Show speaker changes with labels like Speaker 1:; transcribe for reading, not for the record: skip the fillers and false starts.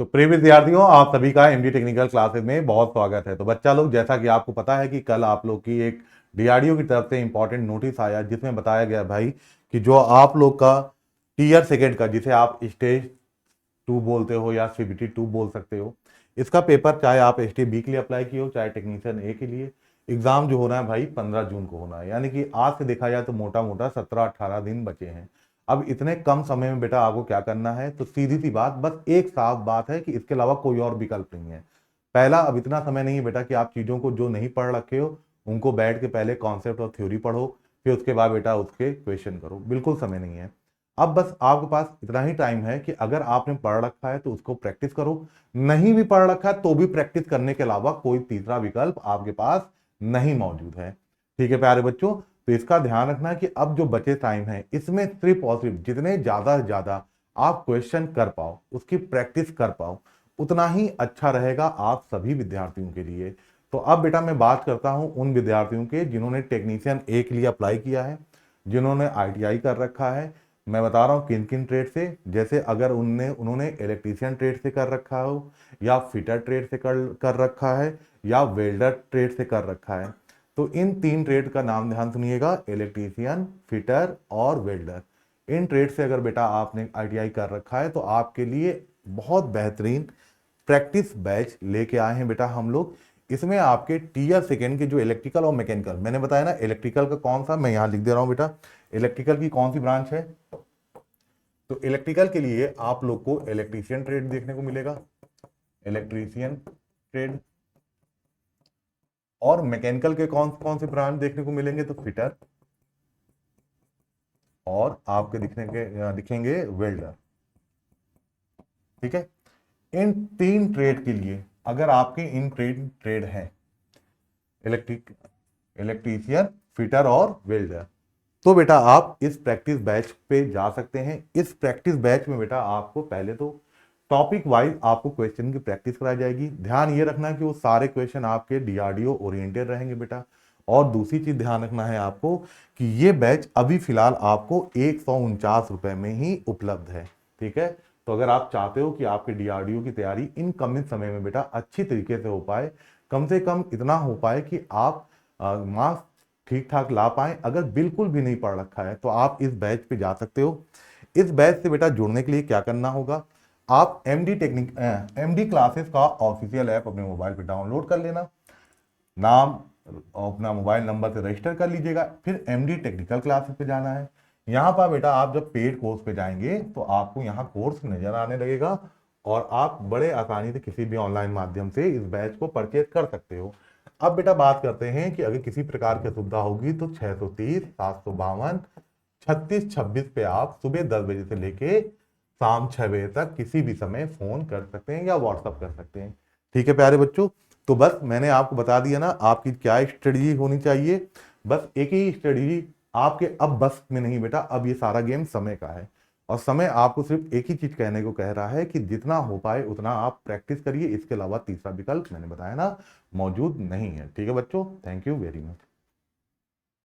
Speaker 1: तो प्रिय विद्यार्थियों, आप सभी का एमडी टेक्निकल क्लासेस में बहुत स्वागत है। तो बच्चा लोग, जैसा कि आपको पता है कि कल आप लोग की एक डीआरडीओ की तरफ से इंपॉर्टेंट नोटिस आया, जिसमें बताया गया भाई कि जो आप लोग का टीयर सेकेंड का, जिसे आप स्टेज 2 बोलते हो या सीबीटी 2 बोल सकते हो, इसका पेपर चाहे आप एसटी बी के लिए अप्लाई किए हो चाहे टेक्नीशियन ए के लिए, एग्जाम जो होना है भाई 15 जून को होना है। यानी कि आज से देखा जाए तो मोटा मोटा 17-18 दिन बचे हैं। अब इतने कम समय में बेटा आपको क्या करना है, तो सीधी सी बात, बस एक साफ बात है कि इसके अलावा कोई और विकल्प नहीं है। पहला, अब इतना समय नहीं है बेटा कि आप चीजों को जो नहीं पढ़ रखे हो उनको बैठ के पहले कॉन्सेप्ट और थ्योरी पढ़ो, फिर उसके बाद बेटा उसके क्वेश्चन करो। बिल्कुल समय नहीं है। अब बस आपके पास इतना ही टाइम है कि अगर आपने पढ़ रखा है तो उसको प्रैक्टिस करो, नहीं भी पढ़ रखा है तो भी प्रैक्टिस करने के अलावा कोई तीसरा विकल्प आपके पास नहीं मौजूद है। ठीक है प्यारे बच्चों, तो इसका ध्यान रखना कि अब जो बचे टाइम है इसमें सिर्फ और सिर्फ जितने ज्यादा से ज्यादा आप क्वेश्चन कर पाओ, उसकी प्रैक्टिस कर पाओ, उतना ही अच्छा रहेगा आप सभी विद्यार्थियों के लिए। तो अब बेटा मैं बात करता हूं उन विद्यार्थियों के जिन्होंने टेक्नीशियन ए के लिए अप्लाई किया है, जिन्होंने आईटीआई कर रखा है। मैं बता रहा हूँ किन किन ट्रेड से, जैसे अगर उन्होंने इलेक्ट्रीशियन ट्रेड से कर रखा हो, या फिटर ट्रेड से कर रखा है, या वेल्डर ट्रेड से कर रखा है। तो इन तीन ट्रेड का नाम ध्यान सुनिएगा, इलेक्ट्रीशियन, फिटर और वेल्डर। इन ट्रेड से अगर बेटा आपने आईटीआई कर रखा है तो आपके लिए बहुत बेहतरीन प्रैक्टिस बैच लेके आए हैं बेटा हम लोग। इसमें आपके टीयर सेकेंड के जो इलेक्ट्रिकल और मैकेनिकल, मैंने बताया ना इलेक्ट्रिकल का कौन सा, मैं यहां लिख दे रहा हूं बेटा, इलेक्ट्रिकल की कौन सी ब्रांच है। तो इलेक्ट्रिकल के लिए आप लोग को इलेक्ट्रीशियन ट्रेड देखने को मिलेगा, इलेक्ट्रीशियन ट्रेड। और मैकेनिकल के कौन कौन से ब्रांच देखने को मिलेंगे, तो फिटर, और आपके दिखेंगे वेल्डर। ठीक है, इन तीन ट्रेड के लिए अगर आपके इन ट्रेड है, इलेक्ट्रीशियन, फिटर और वेल्डर, तो बेटा आप इस प्रैक्टिस बैच पे जा सकते हैं। इस प्रैक्टिस बैच में बेटा आपको पहले तो टॉपिक वाइज आपको क्वेश्चन की प्रैक्टिस कराई जाएगी। ध्यान ये रखना कि वो सारे क्वेश्चन आपके डीआरडीओ ओरिएंटेड रहेंगे बेटा। और दूसरी चीज ध्यान रखना है आपको कि ये बैच अभी फिलहाल आपको 149 रुपए में ही उपलब्ध है। ठीक है, तो अगर आप चाहते हो कि आपके डीआरडीओ की तैयारी इन कम समय में बेटा अच्छी तरीके से हो पाए, कम से कम इतना हो पाए कि आप मार्क्स ठीक ठाक ला पाए, अगर बिल्कुल भी नहीं पढ़ रखा है तो आप इस बैच पे जा सकते हो। इस बैच से बेटा जुड़ने के लिए क्या करना होगा, आप एमडी क्लासेस का ऑफिशियल ऐप अपने मोबाइल पे डाउनलोड कर लेना, नाम अपना मोबाइल नंबर से रजिस्टर कर लीजिएगा, फिर एमडी टेक्निकल क्लासेस पे जाना है। यहाँ पर बेटा आप जब पेड कोर्स पे जाएंगे तो आपको यहाँ कोर्स नजर आने लगेगा और आप बड़े आसानी से किसी भी ऑनलाइन माध्यम से इस बैच को परचेज कर सकते हो। अब बेटा बात करते हैं कि अगर किसी प्रकार की सुविधा होगी तो 630 752 3626 पे आप सुबह 10 बजे से लेके शाम 6 बजे तक किसी भी समय फोन कर सकते हैं या व्हाट्सअप कर सकते हैं। ठीक है प्यारे बच्चों, तो बस मैंने आपको बता दिया ना आपकी क्या स्ट्रेटजी होनी चाहिए। बस एक ही स्ट्रेटजी आपके अब बस में नहीं बेटा, अब ये सारा गेम समय का है और समय आपको सिर्फ एक ही चीज कहने को कह रहा है कि जितना हो पाए उतना आप प्रैक्टिस करिए। इसके अलावा तीसरा विकल्प मैंने बताया ना मौजूद नहीं है। ठीक है बच्चों, थैंक यू वेरी मच।